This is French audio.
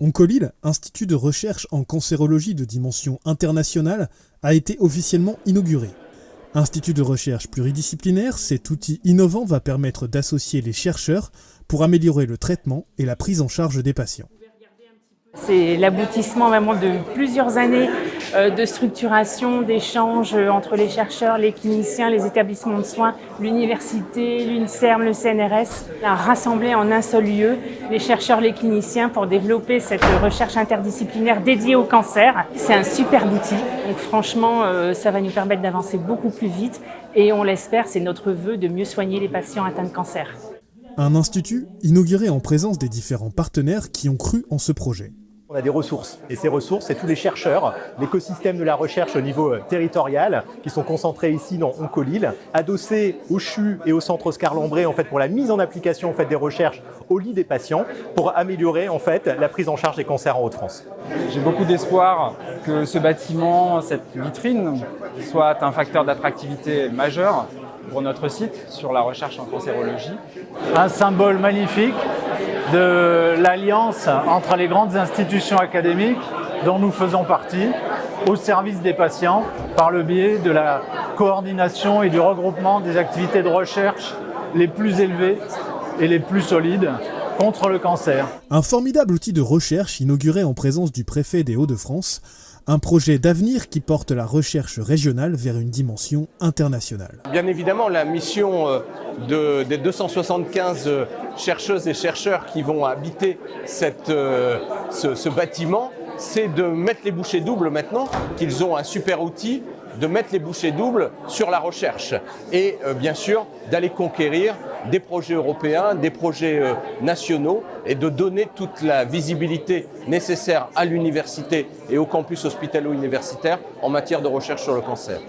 Oncolil, institut de recherche en cancérologie de dimension internationale, a été officiellement inauguré. Institut de recherche pluridisciplinaire, cet outil innovant va permettre d'associer les chercheurs pour améliorer le traitement et la prise en charge des patients. C'est l'aboutissement vraiment de plusieurs années de structuration, d'échanges entre les chercheurs, les cliniciens, les établissements de soins, l'université, l'UNICERM, le CNRS. On a rassemblé en un seul lieu les chercheurs, les cliniciens pour développer cette recherche interdisciplinaire dédiée au cancer. C'est un super outil, donc franchement ça va nous permettre d'avancer beaucoup plus vite et on l'espère, c'est notre vœu de mieux soigner les patients atteints de cancer. Un institut inauguré en présence des différents partenaires qui ont cru en ce projet. On a des ressources et ces ressources, c'est tous les chercheurs, l'écosystème de la recherche au niveau territorial qui sont concentrés ici dans Oncolil, adossés au CHU et au centre Oscar Lambré pour la mise en application des recherches au lit des patients pour améliorer la prise en charge des cancers en Hauts-de-France. J'ai beaucoup d'espoir que ce bâtiment, cette vitrine, soit un facteur d'attractivité majeur pour notre site sur la recherche en cancérologie. Un symbole magnifique de l'alliance entre les grandes institutions académiques dont nous faisons partie au service des patients par le biais de la coordination et du regroupement des activités de recherche les plus élevées et les plus solides contre le cancer. Un formidable outil de recherche inauguré en présence du préfet des Hauts-de-France, un projet d'avenir qui porte la recherche régionale vers une dimension internationale. Bien évidemment, la mission des 275 chercheuses et chercheurs qui vont habiter ce bâtiment, c'est de mettre les bouchées doubles maintenant, qu'ils ont un super outil, de mettre les bouchées doubles sur la recherche et bien sûr d'aller conquérir des projets européens, des projets nationaux et de donner toute la visibilité nécessaire à l'université et au campus hospitalo-universitaire en matière de recherche sur le cancer.